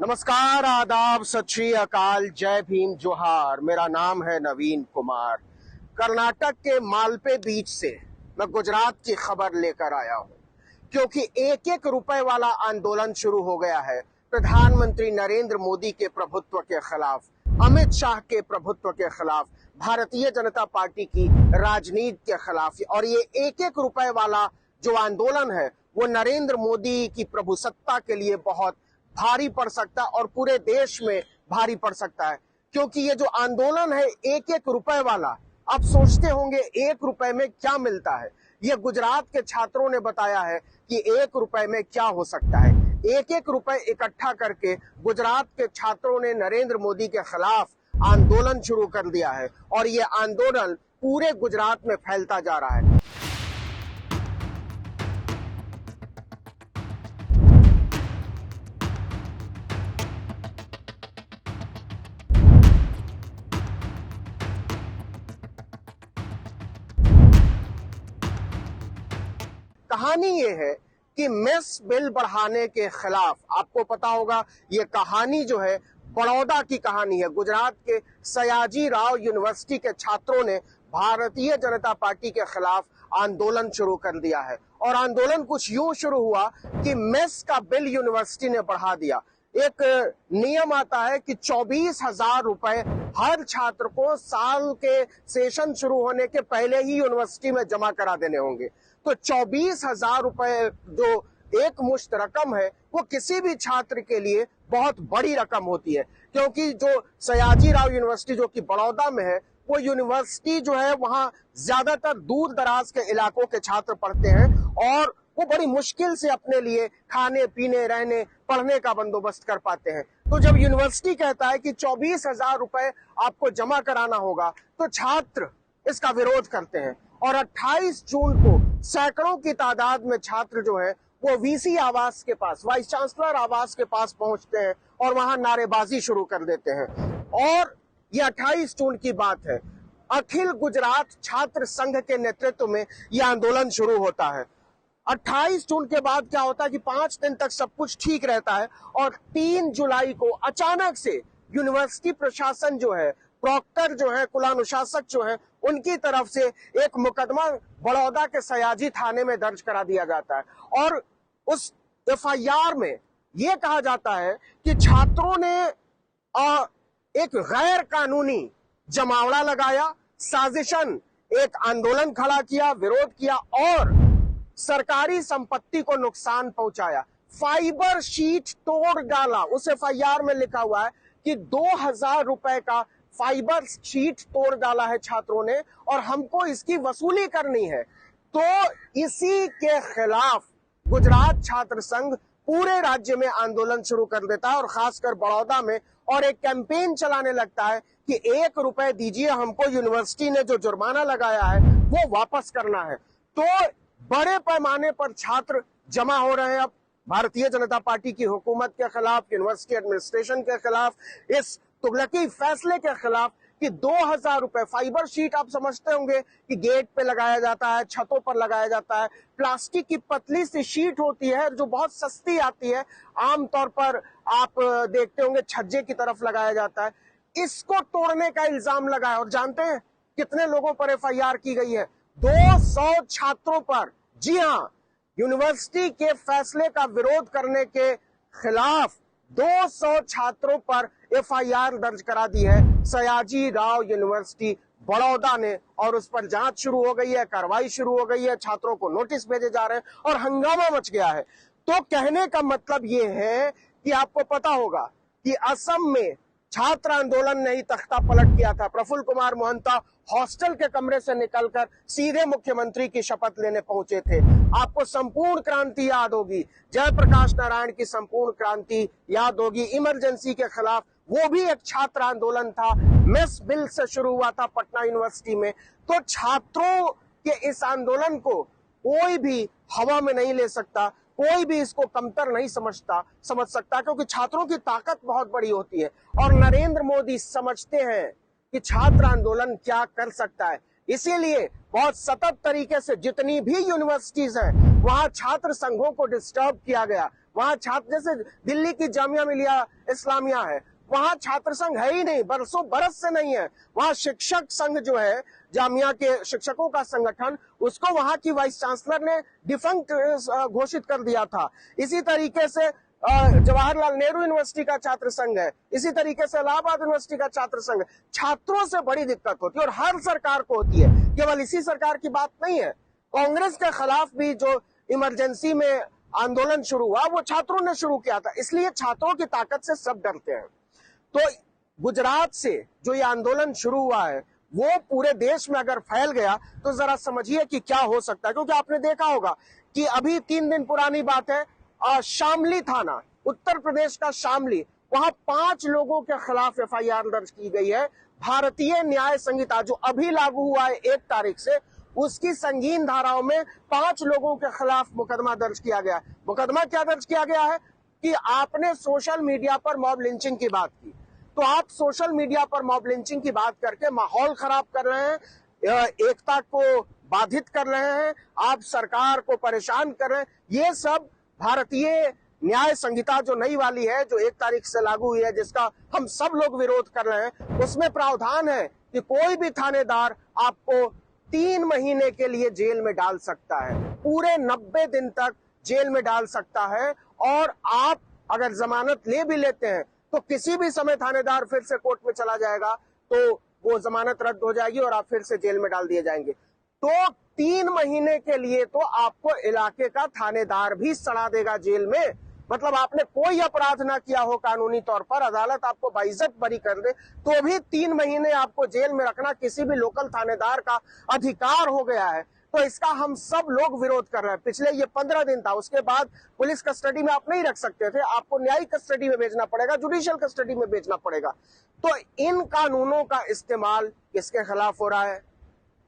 नमस्कार, आदाब, सत श्री अकाल, जय भीम, जोहार। मेरा नाम है नवीन कुमार। कर्नाटक के मालपे बीच से मैं गुजरात की खबर लेकर आया हूं, क्योंकि एक एक रुपए वाला आंदोलन शुरू हो गया है प्रधानमंत्री नरेंद्र मोदी के प्रभुत्व के खिलाफ, अमित शाह के प्रभुत्व के खिलाफ, भारतीय जनता पार्टी की राजनीति के खिलाफ। और ये एक एक रुपए वाला जो आंदोलन है वो नरेंद्र मोदी की प्रभुसत्ता के लिए बहुत भारी पड़ सकता है और पूरे देश में भारी पड़ सकता है, क्योंकि ये जो आंदोलन है एक एक रुपए वाला, आप सोचते होंगे एक रुपए में क्या मिलता है। ये गुजरात के छात्रों ने बताया है कि एक रुपए में क्या हो सकता है। एक एक रुपए इकट्ठा करके गुजरात के छात्रों ने नरेंद्र मोदी के खिलाफ आंदोलन शुरू कर दिया है और ये आंदोलन पूरे गुजरात में फैलता जा रहा है। कहानी ये है कि मेस बिल बढ़ाने के खिलाफ, आपको पता होगा ये कहानी जो है बड़ौदा की कहानी है। गुजरात के सयाजी राव यूनिवर्सिटी के छात्रों ने भारतीय जनता पार्टी के खिलाफ आंदोलन शुरू कर दिया है और आंदोलन कुछ यूं शुरू हुआ कि मेस का बिल यूनिवर्सिटी ने बढ़ा दिया। एक नियम आता है कि 24,000 रुपए हर छात्र को साल के सेशन शुरू होने के पहले ही यूनिवर्सिटी में जमा करा देने होंगे। तो 24,000 रुपए जो एक मुश्त रकम है वो किसी भी छात्र के लिए बहुत बड़ी रकम होती है, क्योंकि जो सयाजी राव यूनिवर्सिटी जो कि बड़ौदा में है वो यूनिवर्सिटी जो है वहां ज्यादातर दूर दराज के इलाकों के छात्र पढ़ते हैं और वो बड़ी मुश्किल से अपने लिए खाने पीने रहने पढ़ने का बंदोबस्त कर पाते हैं। तो जब यूनिवर्सिटी कहता है कि 24,000 रुपए आपको जमा कराना होगा तो छात्र इसका विरोध करते हैं और 28 जून को सैकड़ों की तादाद में छात्र जो है वो वीसी आवास के पास, वाइस चांसलर आवास के पास पहुंचते हैं और वहां नारेबाजी शुरू कर देते हैं। और ये 28 जून की बात है। अखिल गुजरात छात्र संघ के नेतृत्व में यह आंदोलन शुरू होता है। 28 जून के बाद क्या होता है कि 5 दिन तक सब कुछ ठीक रहता है और 3 जुलाई को अचानक से यूनिवर्सिटी प्रशासन जो है, प्रॉक्टर जो है, कुलानुशासक जो है, उनकी तरफ से एक मुकदमा बड़ौदा के सयाजी थाने में दर्ज करा दिया जाता है और उस एफआईआर में यह कहा जाता है कि छात्रों ने एक गैर कानूनी जमावड़ा लगाया, साजिशन एक आंदोलन खड़ा किया, विरोध किया और सरकारी संपत्ति को नुकसान पहुंचाया, फाइबर शीट तोड़ डाला। उस एफआईआर में लिखा हुआ है कि 2,000 रुपए का फाइबर शीट तोड़ डाला है छात्रों ने और हमको इसकी वसूली करनी है। तो इसी के खिलाफ गुजरात छात्र संघ पूरे राज्य में आंदोलन शुरू कर देता है और खासकर बड़ौदा में, और एक कैंपेन चलाने लगता है कि 1 रुपए दीजिए हमको, यूनिवर्सिटी ने जो जुर्माना लगाया है वो वापस करना है। तो बड़े पैमाने पर छात्र जमा हो रहे हैं अब भारतीय जनता पार्टी की हुकूमत के खिलाफ, यूनिवर्सिटी एडमिनिस्ट्रेशन के खिलाफ, इस तुगलकी फैसले के खिलाफ कि 2,000 रुपए फाइबर शीट, आप समझते होंगे कि गेट पे लगाया जाता है, छतों पर लगाया जाता है, प्लास्टिक की पतली सी शीट होती है जो बहुत सस्ती आती है, आमतौर पर आप देखते होंगे छज्जे की तरफ लगाया जाता है। इसको तोड़ने का इल्जाम लगाया और जानते हैं कितने लोगों पर एफआईआर की गई है? 200 छात्रों पर। जी हाँ, यूनिवर्सिटी के फैसले का विरोध करने के खिलाफ 200 छात्रों पर एफआईआर दर्ज करा दी है सयाजी राव यूनिवर्सिटी बड़ौदा ने और उस पर जांच शुरू हो गई है, कार्रवाई शुरू हो गई है, छात्रों को नोटिस भेजे जा रहे हैं और हंगामा मच गया है। तो कहने का मतलब ये है कि आपको पता होगा कि असम में छात्र आंदोलन ने ही तख्ता पलट किया था। प्रफुल्ल कुमार मोहंता हॉस्टल के कमरे से निकलकर सीधे मुख्यमंत्री की शपथ लेने पहुंचे थे। आपको संपूर्ण क्रांति याद होगी, जयप्रकाश नारायण की संपूर्ण क्रांति याद होगी। इमरजेंसी के खिलाफ वो भी एक छात्र आंदोलन था, मेस बिल से शुरू हुआ था पटना यूनिवर्सिटी में। तो छात्रों के इस आंदोलन को कोई भी हवा में नहीं ले सकता, कोई भी इसको कमतर नहीं समझ सकता, क्योंकि छात्रों की ताकत बहुत बड़ी होती है और नरेंद्र मोदी समझते हैं कि छात्र आंदोलन क्या कर सकता है। इसीलिए बहुत सतत तरीके से जितनी भी यूनिवर्सिटीज हैं वहां छात्र संघों को डिस्टर्ब किया गया, वहां छात्र, जैसे दिल्ली की जामिया मिलिया इस्लामिया है, वहां छात्र संघ है ही नहीं, बरसों बरस से नहीं है। वहां शिक्षक संघ जो है, जामिया के शिक्षकों का संगठन, उसको वहां की वाइस चांसलर ने डिफंक्ट घोषित कर दिया था। इसी तरीके से जवाहरलाल नेहरू यूनिवर्सिटी का छात्र संघ है, इसी तरीके से इलाहाबाद यूनिवर्सिटी का छात्र संघ है। छात्रों से बड़ी दिक्कत होती है और हर सरकार को होती है, केवल इसी सरकार की बात नहीं है। कांग्रेस के खिलाफ भी जो इमरजेंसी में आंदोलन शुरू हुआ वो छात्रों ने शुरू किया था, इसलिए छात्रों की ताकत से सब डरते हैं। तो गुजरात से जो ये आंदोलन शुरू हुआ है वो पूरे देश में अगर फैल गया तो जरा समझिए कि क्या हो सकता है। क्योंकि आपने देखा होगा कि अभी 3 दिन पुरानी बात है, शामली थाना, उत्तर प्रदेश का शामली, वहां 5 लोगों के खिलाफ एफआईआर दर्ज की गई है। भारतीय न्याय संहिता जो अभी लागू हुआ है 1 तारीख से, उसकी संगीन धाराओं में 5 लोगों के खिलाफ मुकदमा दर्ज किया गया है। मुकदमा क्या दर्ज किया गया है कि आपने सोशल मीडिया पर मॉब लिंचिंग की बात की, तो आप सोशल मीडिया पर मॉब लिंचिंग की बात करके माहौल खराब कर रहे हैं, एकता को बाधित कर रहे हैं, आप सरकार को परेशान कर रहे हैं। ये सब भारतीय न्याय संहिता जो नई वाली है, जो 1 तारीख से लागू हुई है, जिसका हम सब लोग विरोध कर रहे हैं, उसमें प्रावधान है कि कोई भी थानेदार आपको 3 महीने के लिए जेल में डाल सकता है, पूरे 90 दिन तक जेल में डाल सकता है। और आप अगर जमानत ले भी लेते हैं तो किसी भी समय थानेदार फिर से कोर्ट में चला जाएगा तो वो जमानत रद्द हो जाएगी और आप फिर से जेल में डाल दिए जाएंगे। तो 3 महीने के लिए तो आपको इलाके का थानेदार भी सड़ा देगा जेल में। मतलब आपने कोई अपराध ना किया हो कानूनी तौर पर, अदालत आपको बाइज्जत बरी कर दे तो भी 3 महीने आपको जेल में रखना किसी भी लोकल थानेदार का अधिकार हो गया है। तो इसका हम सब लोग विरोध कर रहे हैं। पिछले ये 15 दिन था, उसके बाद पुलिस कस्टडी में आप नहीं रख सकते थे, आपको न्यायिक कस्टडी में भेजना पड़ेगा, जुडिशियल कस्टडी में भेजना पड़ेगा। तो इन कानूनों का इस्तेमाल किसके खिलाफ हो रहा है?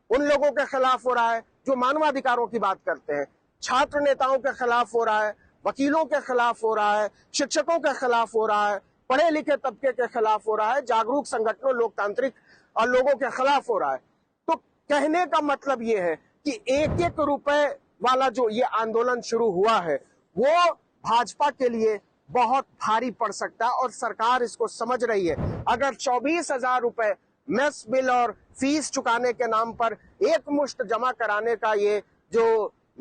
उन लोगों के खिलाफ हो रहा है जो मानवाधिकारों की बात करते हैं, छात्र नेताओं के खिलाफ हो रहा है, वकीलों के खिलाफ हो रहा है, शिक्षकों के खिलाफ हो रहा है, पढ़े लिखे तबके के खिलाफ हो रहा है, जागरूक संगठनों, लोकतांत्रिक और लोगों के खिलाफ हो रहा है। तो कहने का मतलब ये है कि 1-1 रुपए वाला जो ये आंदोलन शुरू हुआ है वो भाजपा के लिए बहुत भारी पड़ सकता है और सरकार इसको समझ रही है। अगर 24,000 रुपए मेस बिल और फीस चुकाने के नाम पर एक मुश्त जमा कराने का ये जो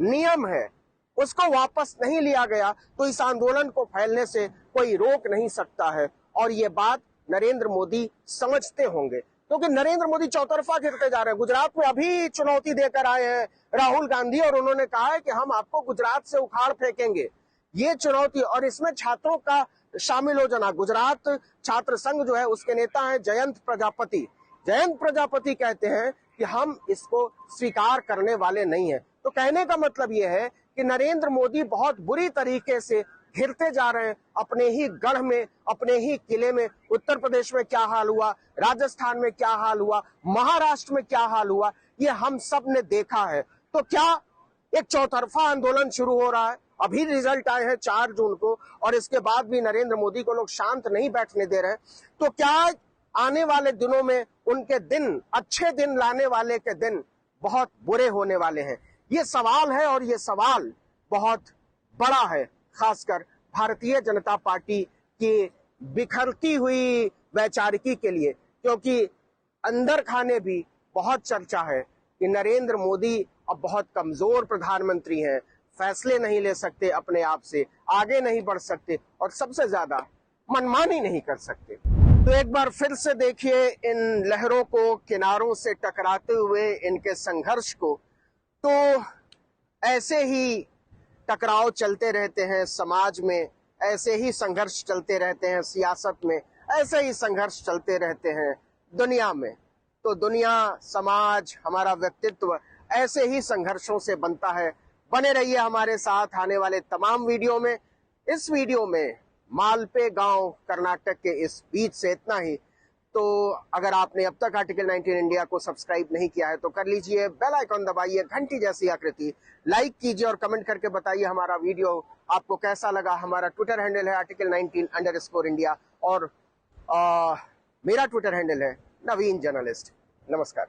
नियम है उसको वापस नहीं लिया गया तो इस आंदोलन को फैलने से कोई रोक नहीं सकता है। और ये बात नरेंद्र मोदी समझते होंगे, क्योंकि नरेंद्र मोदी चौतरफा गिरते जा रहे हैं। गुजरात में अभी चुनौती देकर आए हैं राहुल गांधी और उन्होंने कहा है कि हम आपको गुजरात से उखाड़ फेंकेंगे। ये चुनौती, और इसमें छात्रों का शामिल हो जाना। गुजरात छात्र संघ जो है उसके नेता हैं जयंत प्रजापति। जयंत प्रजापति कहते हैं कि हम इसको स्वीकार करने वाले नहीं है। तो कहने का मतलब यह है कि नरेंद्र मोदी बहुत बुरी तरीके से घिरते जा रहे हैं अपने ही गढ़ में, अपने ही किले में। उत्तर प्रदेश में क्या हाल हुआ, राजस्थान में क्या हाल हुआ, महाराष्ट्र में क्या हाल हुआ, ये हम सब ने देखा है। तो क्या एक चौतरफा आंदोलन शुरू हो रहा है? अभी रिजल्ट आए हैं 4 जून को और इसके बाद भी नरेंद्र मोदी को लोग शांत नहीं बैठने दे रहे हैं। तो क्या आने वाले दिनों में उनके दिन, अच्छे दिन लाने वाले के दिन बहुत बुरे होने वाले हैं? ये सवाल है और ये सवाल बहुत बड़ा है, खासकर भारतीय जनता पार्टी की बिखरती हुई वैचारिकी के लिए। क्योंकि अंदर खाने भी बहुत चर्चा है कि नरेंद्र मोदी अब बहुत कमजोर प्रधानमंत्री हैं, फैसले नहीं ले सकते अपने आप से, आगे नहीं बढ़ सकते और सबसे ज्यादा मनमानी नहीं कर सकते। तो एक बार फिर से देखिए इन लहरों को, किनारों से टकराते हुए इनके संघर्ष को। तो ऐसे ही टकराव चलते रहते हैं समाज में, ऐसे ही संघर्ष चलते रहते हैं सियासत में, ऐसे ही संघर्ष चलते रहते हैं दुनिया में। तो दुनिया, समाज, हमारा व्यक्तित्व ऐसे ही संघर्षों से बनता है। बने रहिए हमारे साथ आने वाले तमाम वीडियो में। इस वीडियो में मालपे गांव कर्नाटक के इस बीच से इतना ही। तो अगर आपने अब तक आर्टिकल 19 इंडिया को सब्सक्राइब नहीं किया है तो कर लीजिए, बेल आइकॉन दबाइए, घंटी जैसी आकृति, लाइक कीजिए और कमेंट करके बताइए हमारा वीडियो आपको कैसा लगा। हमारा ट्विटर हैंडल है आर्टिकल 19 इंडिया और मेरा ट्विटर हैंडल है नवीन जर्नलिस्ट। नमस्कार।